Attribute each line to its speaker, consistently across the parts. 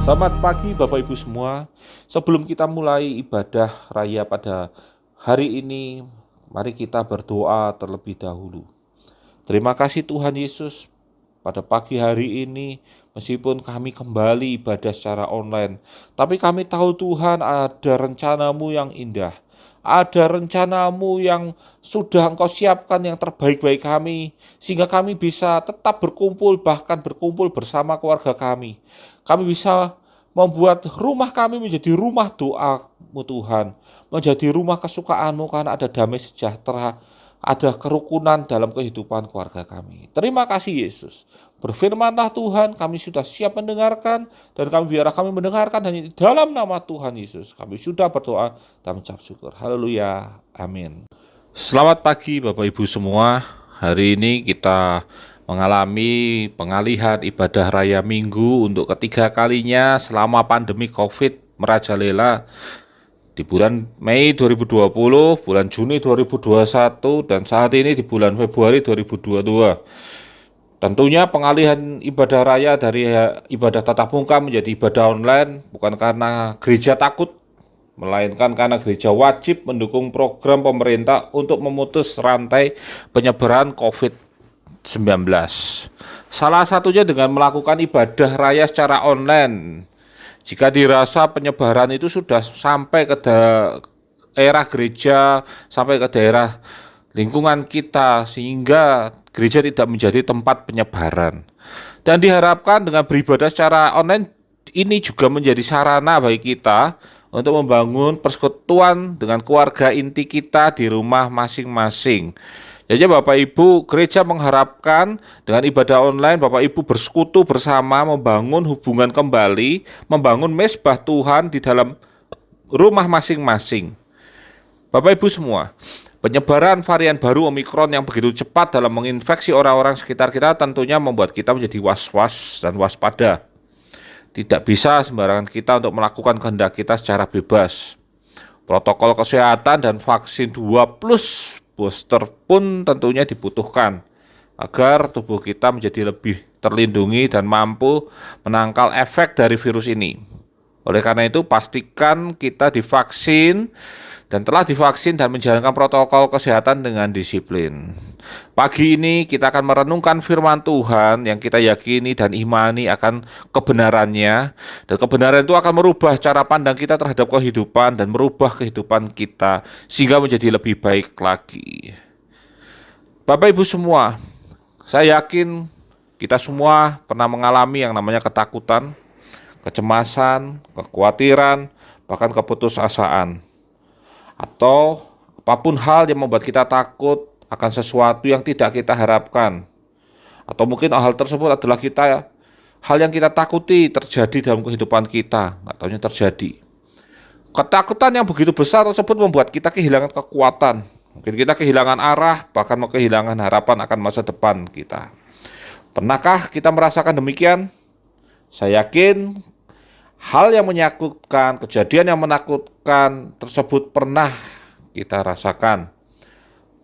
Speaker 1: Selamat pagi Bapak Ibu semua. Sebelum kita mulai ibadah raya pada hari ini, mari kita berdoa terlebih dahulu. Terima kasih Tuhan Yesus, pada pagi hari ini meskipun kami kembali ibadah secara online, tapi kami tahu Tuhan ada rencanamu yang indah. Ada rencanamu yang sudah Engkau siapkan yang terbaik bagi kami, sehingga kami bisa tetap berkumpul, bahkan berkumpul bersama keluarga kami. Kami bisa membuat rumah kami menjadi rumah doa-Mu Tuhan, menjadi rumah kesukaan-Mu karena ada damai sejahtera, ada kerukunan dalam kehidupan keluarga kami. Terima kasih Yesus. Berfirmanlah Tuhan, kami sudah siap mendengarkan, dan biarlah kami mendengarkan hanya di dalam nama Tuhan Yesus. Kami sudah berdoa dan mengucap syukur. Haleluya. Amin. Selamat pagi Bapak Ibu semua. Hari ini kita mengalami pengalihan ibadah raya Minggu untuk ketiga kalinya selama pandemi COVID merajalela di bulan Mei 2020, bulan Juni 2021, dan saat ini di bulan Februari 2022. Tentunya pengalihan ibadah raya dari ibadah tatap muka menjadi ibadah online bukan karena gereja takut, melainkan karena gereja wajib mendukung program pemerintah untuk memutus rantai penyebaran COVID-19. Salah satunya dengan melakukan ibadah raya secara online. Jika dirasa penyebaran itu sudah sampai ke daerah gereja, sampai ke daerah lingkungan kita, sehingga gereja tidak menjadi tempat penyebaran. Dan diharapkan dengan beribadah secara online ini juga menjadi sarana bagi kita untuk membangun persekutuan dengan keluarga inti kita di rumah masing-masing. Jadi Bapak Ibu, gereja mengharapkan dengan ibadah online Bapak Ibu bersekutu bersama, membangun hubungan kembali, membangun mezbah Tuhan di dalam rumah masing-masing. Bapak Ibu semua, penyebaran varian baru Omikron yang begitu cepat dalam menginfeksi orang-orang sekitar kita tentunya membuat kita menjadi was-was dan waspada. Tidak bisa sembarangan kita untuk melakukan kehendak kita secara bebas. Protokol kesehatan dan vaksin 2+ booster pun tentunya dibutuhkan agar tubuh kita menjadi lebih terlindungi dan mampu menangkal efek dari virus ini. Oleh karena itu, pastikan kita divaksin dan telah divaksin dan menjalankan protokol kesehatan dengan disiplin. Pagi ini kita akan merenungkan firman Tuhan yang kita yakini dan imani akan kebenarannya, dan kebenaran itu akan merubah cara pandang kita terhadap kehidupan dan merubah kehidupan kita sehingga menjadi lebih baik lagi. Bapak Ibu semua, saya yakin kita semua pernah mengalami yang namanya ketakutan, kecemasan, kekhawatiran, bahkan keputusasaan, atau apapun hal yang membuat kita takut akan sesuatu yang tidak kita harapkan, atau mungkin hal tersebut adalah hal yang kita takuti terjadi dalam kehidupan kita, nggak tahunya terjadi. Ketakutan yang begitu besar tersebut membuat kita kehilangan kekuatan, mungkin kita kehilangan arah, bahkan kehilangan harapan akan masa depan kita. Pernahkah kita merasakan demikian? Saya yakin hal yang menakutkan, kejadian yang menakutkan tersebut pernah kita rasakan.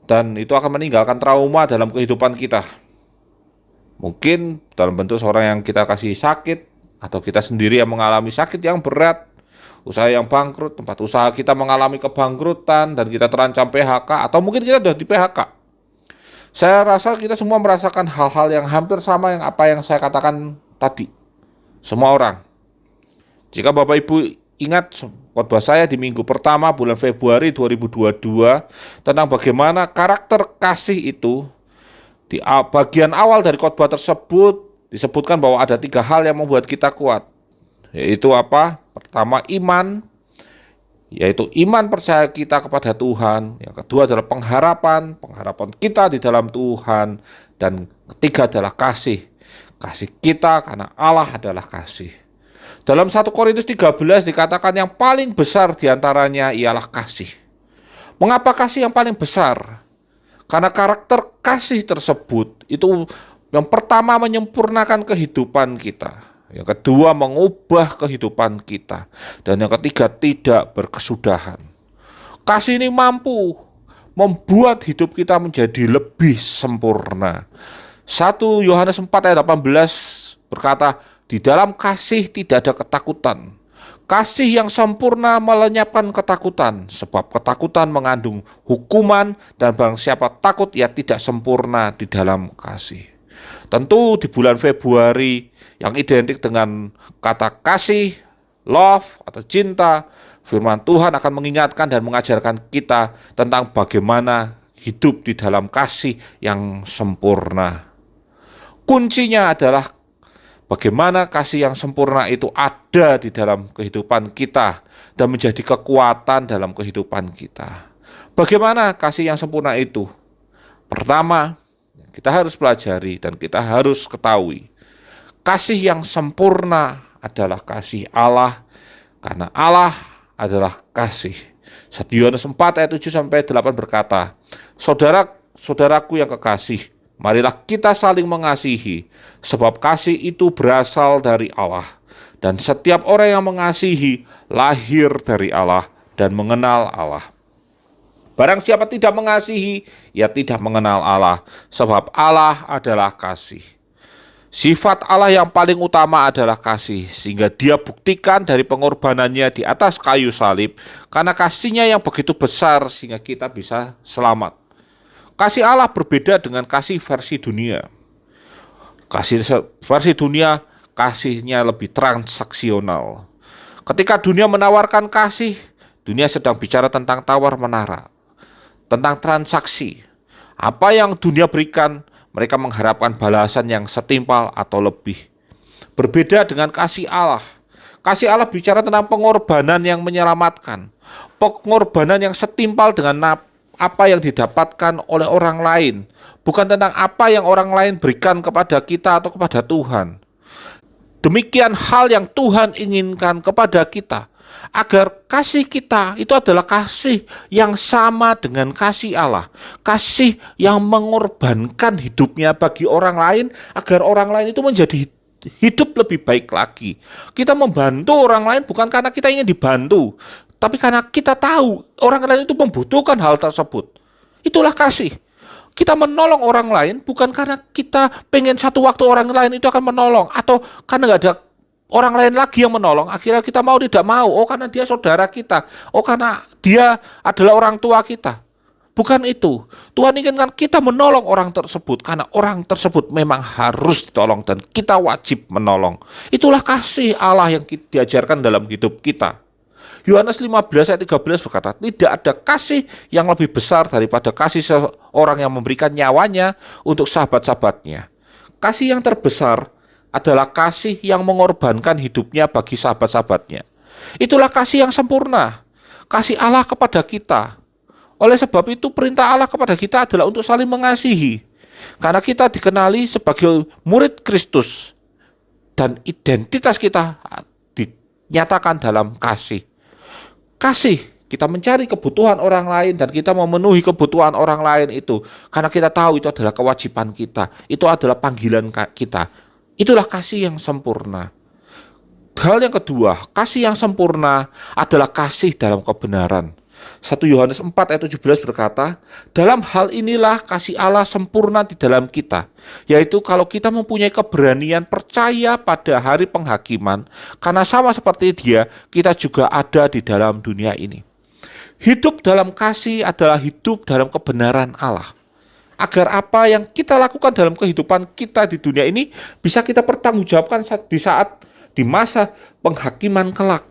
Speaker 1: Dan itu akan meninggalkan trauma dalam kehidupan kita. Mungkin dalam bentuk seorang yang kita kasih sakit, atau kita sendiri yang mengalami sakit yang berat, usaha yang bangkrut, tempat usaha kita mengalami kebangkrutan, dan kita terancam PHK, atau mungkin kita sudah di PHK. Saya rasa kita semua merasakan hal-hal yang hampir sama yang apa yang saya katakan tadi. Semua orang. Jika Bapak Ibu ingat khotbah saya di minggu pertama bulan Februari 2022 tentang bagaimana karakter kasih itu, di bagian awal dari khotbah tersebut disebutkan bahwa ada 3 hal yang membuat kita kuat. Yaitu apa? Pertama, iman, yaitu iman percaya kita kepada Tuhan. Yang kedua adalah pengharapan kita di dalam Tuhan. Dan ketiga adalah kasih kita karena Allah adalah kasih. Dalam 1 Korintus 13 dikatakan yang paling besar diantaranya ialah kasih. Mengapa kasih yang paling besar? Karena karakter kasih tersebut itu yang pertama menyempurnakan kehidupan kita, yang kedua mengubah kehidupan kita, dan yang ketiga tidak berkesudahan. Kasih ini mampu membuat hidup kita menjadi lebih sempurna. 1 Yohanes 4 ayat 18 berkata, Di dalam kasih tidak ada ketakutan. Kasih yang sempurna melenyapkan ketakutan, sebab ketakutan mengandung hukuman dan barang siapa takut ia tidak sempurna di dalam kasih. Tentu di bulan Februari yang identik dengan kata kasih, love atau cinta, firman Tuhan akan mengingatkan dan mengajarkan kita tentang bagaimana hidup di dalam kasih yang sempurna. Kuncinya adalah bagaimana kasih yang sempurna itu ada di dalam kehidupan kita dan menjadi kekuatan dalam kehidupan kita. Bagaimana kasih yang sempurna itu? Pertama, kita harus pelajari dan kita harus ketahui. Kasih yang sempurna adalah kasih Allah, karena Allah adalah kasih. 1 Yohanes 4 ayat 7-8 berkata, Saudaraku yang kekasih, marilah kita saling mengasihi, sebab kasih itu berasal dari Allah. Dan setiap orang yang mengasihi lahir dari Allah dan mengenal Allah. Barang siapa tidak mengasihi, ia tidak mengenal Allah, sebab Allah adalah kasih. Sifat Allah yang paling utama adalah kasih, sehingga dia buktikan dari pengorbanannya di atas kayu salib, karena kasihnya yang begitu besar sehingga kita bisa selamat. Kasih Allah berbeda dengan kasih versi dunia. Kasih versi dunia, kasihnya lebih transaksional. Ketika dunia menawarkan kasih, dunia sedang bicara tentang tawar-menara, tentang transaksi. Apa yang dunia berikan, mereka mengharapkan balasan yang setimpal atau lebih. Berbeda dengan kasih Allah. Kasih Allah bicara tentang pengorbanan yang menyelamatkan. Pengorbanan yang setimpal dengan apa yang didapatkan oleh orang lain. Bukan tentang apa yang orang lain berikan kepada kita atau kepada Tuhan. Demikian hal yang Tuhan inginkan kepada kita. Agar kasih kita itu adalah kasih yang sama dengan kasih Allah. Kasih yang mengorbankan hidupnya bagi orang lain, agar orang lain itu menjadi hidup lebih baik lagi. Kita membantu orang lain bukan karena kita ingin dibantu, tapi karena kita tahu orang lain itu membutuhkan hal tersebut. Itulah kasih. Kita menolong orang lain bukan karena kita pengen satu waktu orang lain itu akan menolong, atau karena nggak ada orang lain lagi yang menolong, akhirnya kita mau tidak mau. Oh, karena dia saudara kita. Oh, karena dia adalah orang tua kita. Bukan itu. Tuhan inginkan kita menolong orang tersebut, karena orang tersebut memang harus ditolong dan kita wajib menolong. Itulah kasih Allah yang diajarkan dalam hidup kita. Yohanes 15 ayat 13 berkata, tidak ada kasih yang lebih besar daripada kasih seorang yang memberikan nyawanya untuk sahabat-sahabatnya. Kasih yang terbesar adalah kasih yang mengorbankan hidupnya bagi sahabat-sahabatnya. Itulah kasih yang sempurna, kasih Allah kepada kita. Oleh sebab itu perintah Allah kepada kita adalah untuk saling mengasihi. Karena kita dikenali sebagai murid Kristus dan identitas kita dinyatakan dalam kasih. Kasih, kita mencari kebutuhan orang lain dan kita memenuhi kebutuhan orang lain itu. Karena kita tahu itu adalah kewajiban kita, itu adalah panggilan kita. Itulah kasih yang sempurna. Hal yang kedua, kasih yang sempurna adalah kasih dalam kebenaran. 1 Yohanes 4 ayat 17 berkata, dalam hal inilah kasih Allah sempurna di dalam kita, yaitu kalau kita mempunyai keberanian percaya pada hari penghakiman, karena sama seperti Dia, kita juga ada di dalam dunia ini. Hidup dalam kasih adalah hidup dalam kebenaran Allah. Agar apa yang kita lakukan dalam kehidupan kita di dunia ini bisa kita pertanggungjawabkan di masa penghakiman kelak.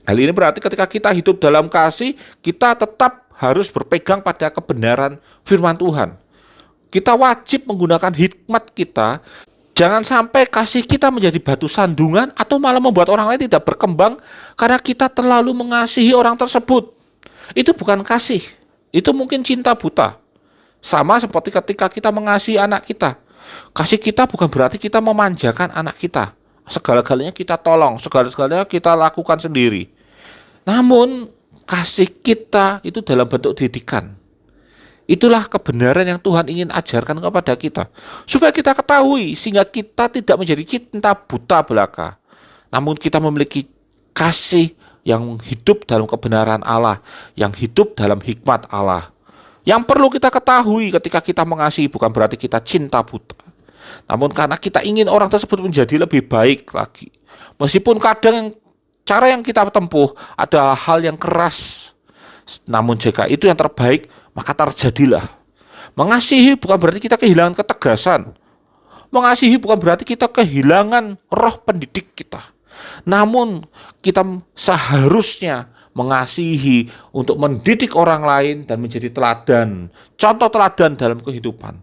Speaker 1: Hal ini berarti ketika kita hidup dalam kasih, kita tetap harus berpegang pada kebenaran firman Tuhan. Kita wajib menggunakan hikmat kita. Jangan sampai kasih kita menjadi batu sandungan atau malah membuat orang lain tidak berkembang karena kita terlalu mengasihi orang tersebut. Itu bukan kasih, itu mungkin cinta buta. Sama seperti ketika kita mengasihi anak kita. Kasih kita bukan berarti kita memanjakan anak kita. Segala-galanya kita tolong, segala-galanya kita lakukan sendiri. Namun, kasih kita itu dalam bentuk didikan. Itulah kebenaran yang Tuhan ingin ajarkan kepada kita. Supaya kita ketahui, sehingga kita tidak menjadi cinta buta belaka. Namun kita memiliki kasih yang hidup dalam kebenaran Allah, yang hidup dalam hikmat Allah. Yang perlu kita ketahui ketika kita mengasihi bukan berarti kita cinta buta. namun karena kita ingin orang tersebut menjadi lebih baik lagi. Meskipun kadang cara yang kita tempuh adalah hal yang keras, namun jika itu yang terbaik, maka terjadilah. Mengasihi bukan berarti kita kehilangan ketegasan. Mengasihi bukan berarti kita kehilangan roh pendidik kita. Namun kita seharusnya mengasihi untuk mendidik orang lain dan menjadi teladan, contoh teladan dalam kehidupan.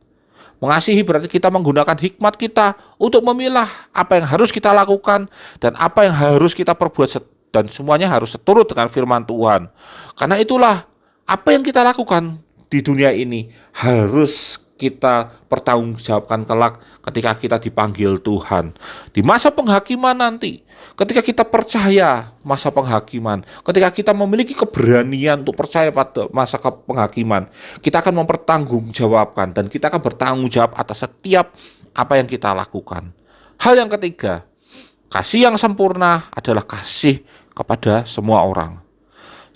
Speaker 1: Mengasihi berarti kita menggunakan hikmat kita untuk memilah apa yang harus kita lakukan dan apa yang harus kita perbuat, dan semuanya harus seturut dengan firman Tuhan. Karena itulah apa yang kita lakukan di dunia ini harus kita pertanggungjawabkan kelak ketika kita dipanggil Tuhan. Di masa penghakiman nanti, ketika kita percaya masa penghakiman, ketika kita memiliki keberanian untuk percaya pada masa penghakiman, kita akan mempertanggungjawabkan dan kita akan bertanggung jawab atas setiap apa yang kita lakukan. Hal yang ketiga, kasih yang sempurna adalah kasih kepada semua orang.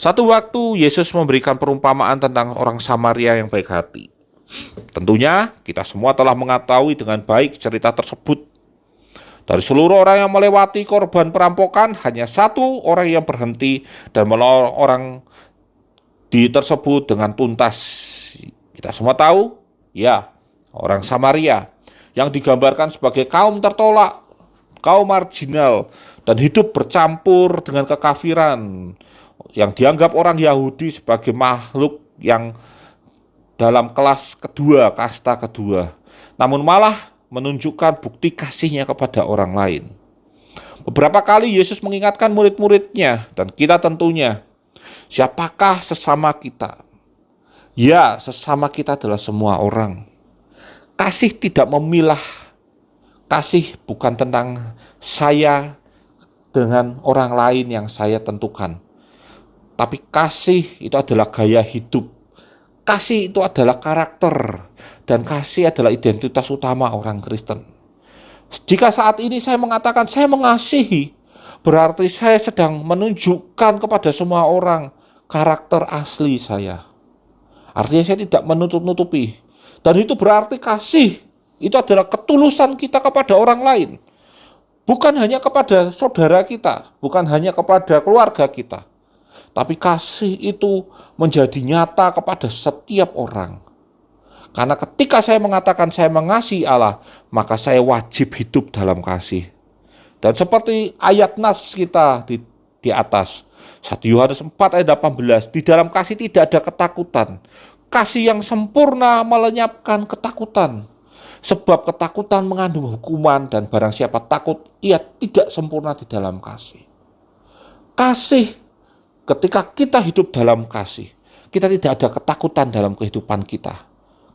Speaker 1: Satu waktu Yesus memberikan perumpamaan tentang orang Samaria yang baik hati. Tentunya kita semua telah mengetahui dengan baik cerita tersebut. Dari seluruh orang yang melewati korban perampokan, hanya satu orang yang berhenti dan menolong orang tersebut dengan tuntas. Kita semua tahu, ya, orang Samaria yang digambarkan sebagai kaum tertolak, kaum marginal, dan hidup bercampur dengan kekafiran, yang dianggap orang Yahudi sebagai makhluk yang dalam kelas kedua, kasta kedua, namun malah menunjukkan bukti kasihnya kepada orang lain. Beberapa kali Yesus mengingatkan murid-muridnya dan kita tentunya, siapakah sesama kita? Ya, sesama kita adalah semua orang. Kasih tidak memilah. Kasih bukan tentang saya dengan orang lain yang saya tentukan. Tapi kasih itu adalah gaya hidup. Kasih itu adalah karakter, dan kasih adalah identitas utama orang Kristen. Jika saat ini saya mengatakan saya mengasihi, berarti saya sedang menunjukkan kepada semua orang karakter asli saya. Artinya saya tidak menutup-nutupi. Dan itu berarti kasih itu adalah ketulusan kita kepada orang lain. Bukan hanya kepada saudara kita, bukan hanya kepada keluarga kita. Tapi kasih itu menjadi nyata kepada setiap orang. Karena ketika saya mengatakan saya mengasihi Allah, maka saya wajib hidup dalam kasih. Dan seperti ayat nas kita di atas, 1 Yohanes 4 ayat 18, di dalam kasih tidak ada ketakutan. Kasih yang sempurna melenyapkan ketakutan. Sebab ketakutan mengandung hukuman, dan barang siapa takut, ia tidak sempurna di dalam kasih. Kasih, ketika kita hidup dalam kasih, kita tidak ada ketakutan dalam kehidupan kita.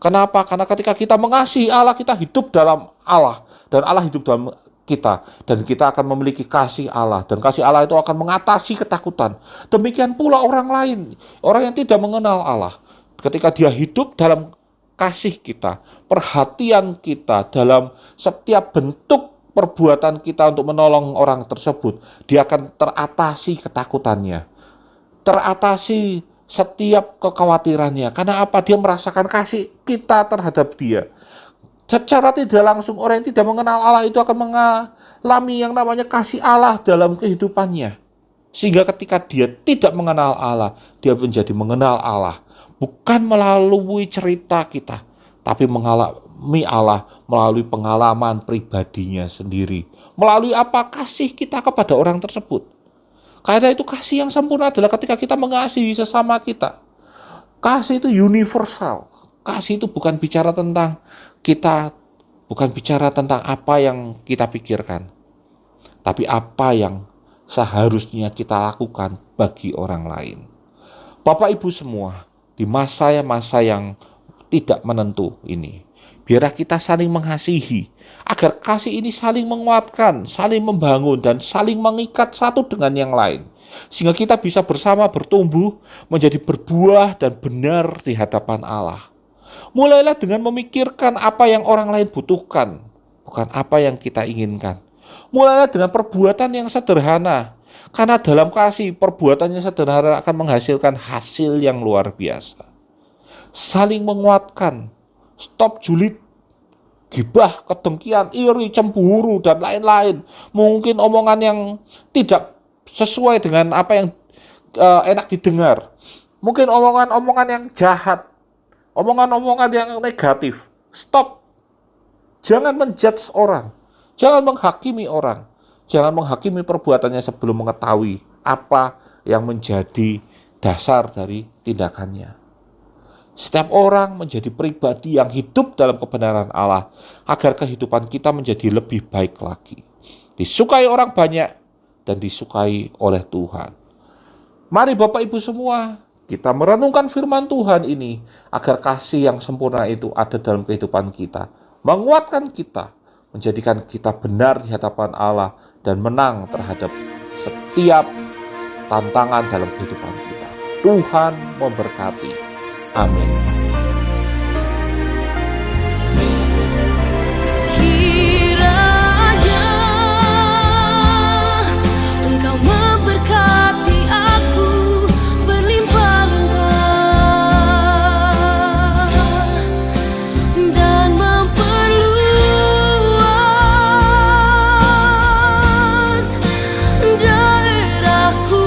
Speaker 1: Kenapa? Karena ketika kita mengasihi Allah, kita hidup dalam Allah, dan Allah hidup dalam kita, dan kita akan memiliki kasih Allah, dan kasih Allah itu akan mengatasi ketakutan. Demikian pula orang lain, orang yang tidak mengenal Allah, ketika dia hidup dalam kasih kita, perhatian kita dalam setiap bentuk perbuatan kita untuk menolong orang tersebut, dia akan teratasi ketakutannya, teratasi setiap kekhawatirannya. Karena apa? Dia merasakan kasih kita terhadap dia. Secara tidak langsung orang yang tidak mengenal Allah itu akan mengalami yang namanya kasih Allah dalam kehidupannya. Sehingga ketika dia tidak mengenal Allah, dia menjadi mengenal Allah. Bukan melalui cerita kita, tapi mengalami Allah melalui pengalaman pribadinya sendiri. Melalui apa? Kasih kita kepada orang tersebut. Karena itu kasih yang sempurna adalah ketika kita mengasihi sesama kita. Kasih itu universal. Kasih itu bukan bicara tentang kita, bukan bicara tentang apa yang kita pikirkan, tapi apa yang seharusnya kita lakukan bagi orang lain. Bapak Ibu semua, di masa-masa yang tidak menentu ini, biarlah kita saling mengasihi, agar kasih ini saling menguatkan, saling membangun, dan saling mengikat satu dengan yang lain. Sehingga kita bisa bersama bertumbuh, menjadi berbuah dan benar di hadapan Allah. Mulailah dengan memikirkan apa yang orang lain butuhkan, bukan apa yang kita inginkan. Mulailah dengan perbuatan yang sederhana, karena dalam kasih, perbuatan yang sederhana akan menghasilkan hasil yang luar biasa. Saling menguatkan, stop julid, gibah, kedengkian, iri, cemburu, dan lain-lain. Mungkin omongan yang tidak sesuai dengan apa yang enak didengar. Mungkin omongan-omongan yang jahat, omongan-omongan yang negatif. Stop. Jangan menjudge orang. Jangan menghakimi orang. Jangan menghakimi perbuatannya sebelum mengetahui apa yang menjadi dasar dari tindakannya. Setiap orang menjadi pribadi yang hidup dalam kebenaran Allah agar kehidupan kita menjadi lebih baik lagi. Disukai orang banyak dan disukai oleh Tuhan. Mari Bapak Ibu semua, kita merenungkan firman Tuhan ini agar kasih yang sempurna itu ada dalam kehidupan kita. Menguatkan kita, menjadikan kita benar di hadapan Allah dan menang terhadap setiap tantangan dalam kehidupan kita. Tuhan memberkati. Amin.
Speaker 2: Kiranya Engkau memberkati aku berlimpah-limpah dan memperluas daerahku.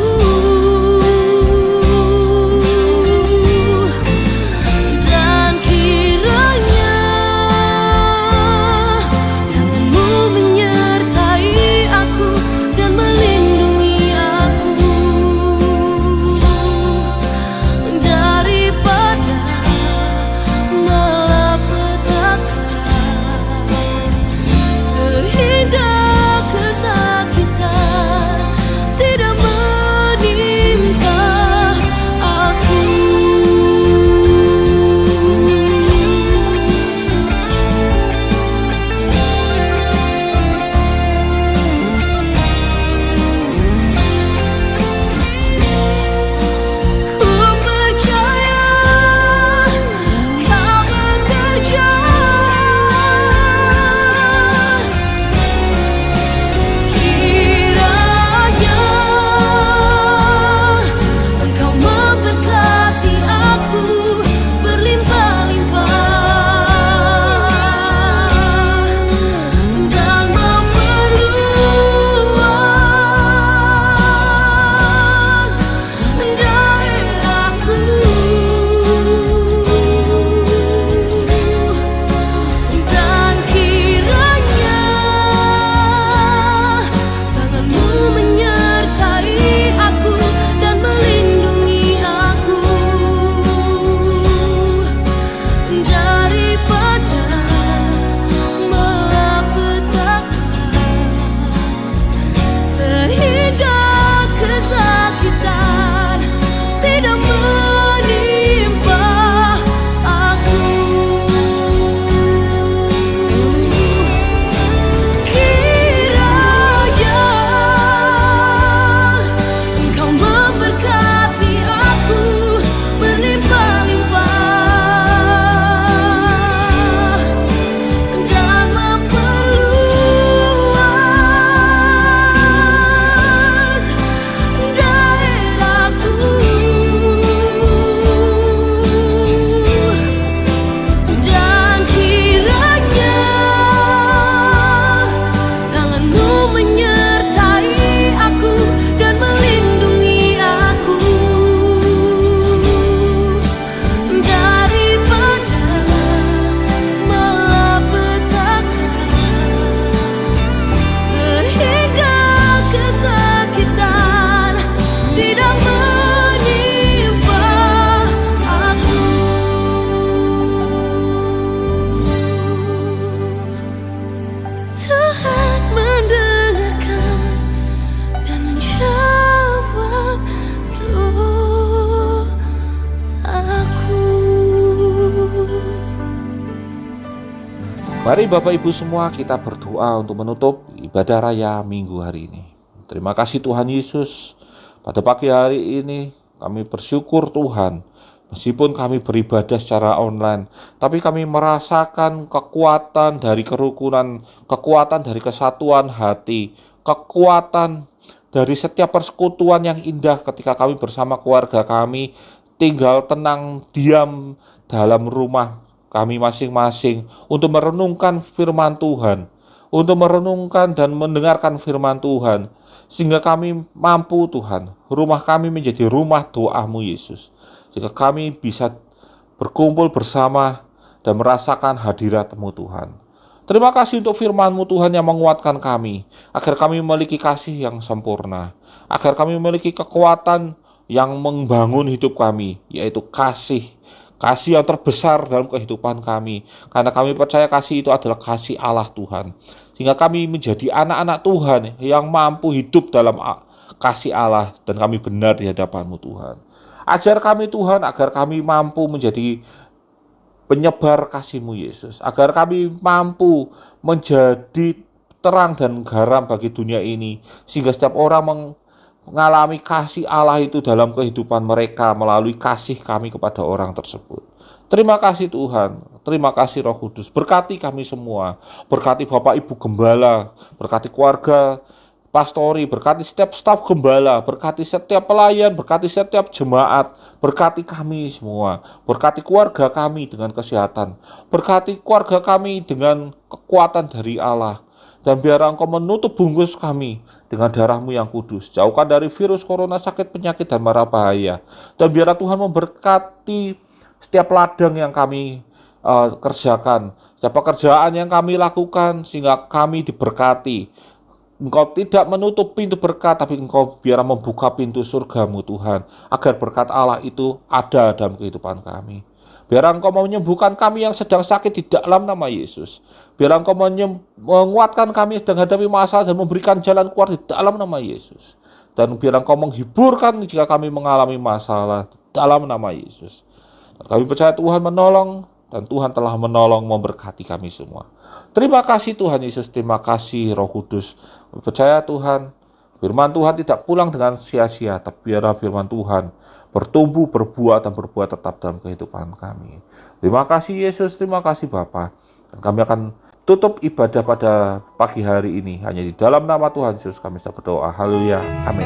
Speaker 1: Mari Bapak Ibu semua kita berdoa untuk menutup ibadah raya minggu hari ini. Terima kasih Tuhan Yesus, pada pagi hari ini kami bersyukur Tuhan, meskipun kami beribadah secara online, tapi kami merasakan kekuatan dari kerukunan, kekuatan dari kesatuan hati, kekuatan dari setiap persekutuan yang indah ketika kami bersama keluarga kami tinggal tenang, diam dalam rumah kami masing-masing untuk merenungkan firman Tuhan, untuk merenungkan dan mendengarkan firman Tuhan, sehingga kami mampu Tuhan, rumah kami menjadi rumah doa-Mu Yesus, sehingga kami bisa berkumpul bersama dan merasakan hadirat-Mu Tuhan. Terima kasih untuk firman-Mu Tuhan yang menguatkan kami, agar kami memiliki kasih yang sempurna, agar kami memiliki kekuatan yang membangun hidup kami, yaitu kasih yang terbesar dalam kehidupan kami, karena kami percaya kasih itu adalah kasih Allah Tuhan, sehingga kami menjadi anak-anak Tuhan yang mampu hidup dalam kasih Allah, dan kami benar di hadapan-Mu Tuhan. Ajar kami Tuhan, agar kami mampu menjadi penyebar kasih-Mu Yesus, agar kami mampu menjadi terang dan garam bagi dunia ini, sehingga setiap orang mengalami kasih Allah itu dalam kehidupan mereka melalui kasih kami kepada orang tersebut. Terima kasih Tuhan, terima kasih Roh Kudus, berkati kami semua, berkati Bapak Ibu Gembala, berkati keluarga pastori, berkati setiap staf gembala, berkati setiap pelayan, berkati setiap jemaat, berkati kami semua, berkati keluarga kami dengan kesehatan, berkati keluarga kami dengan kekuatan dari Allah. Dan biar Engkau menutup bungkus kami dengan darah-Mu yang kudus. Jauhkan dari virus corona, sakit, penyakit, dan mara bahaya. Dan biar Tuhan memberkati setiap ladang yang kami kerjakan, setiap pekerjaan yang kami lakukan, sehingga kami diberkati. Engkau tidak menutup pintu berkat, tapi Engkau biar membuka pintu surga-Mu Tuhan, agar berkat Allah itu ada dalam kehidupan kami. Biar Engkau menyembuhkan kami yang sedang sakit di dalam nama Yesus. Biar Engkau menguatkan kami sedang hadapi masalah dan memberikan jalan keluar di dalam nama Yesus. Dan biar Engkau menghiburkan jika kami mengalami masalah di dalam nama Yesus. Dan kami percaya Tuhan menolong, dan Tuhan telah menolong memberkati kami semua. Terima kasih Tuhan Yesus, terima kasih Roh Kudus. Kami percaya Tuhan, firman Tuhan tidak pulang dengan sia-sia, tapi biarlah firman Tuhan bertumbuh, berbuah, dan berbuah tetap dalam kehidupan kami. Terima kasih Yesus, terima kasih Bapa. Dan kami akan tutup ibadah pada pagi hari ini. Hanya di dalam nama Tuhan Yesus kami sudah berdoa. Haleluya. Amin.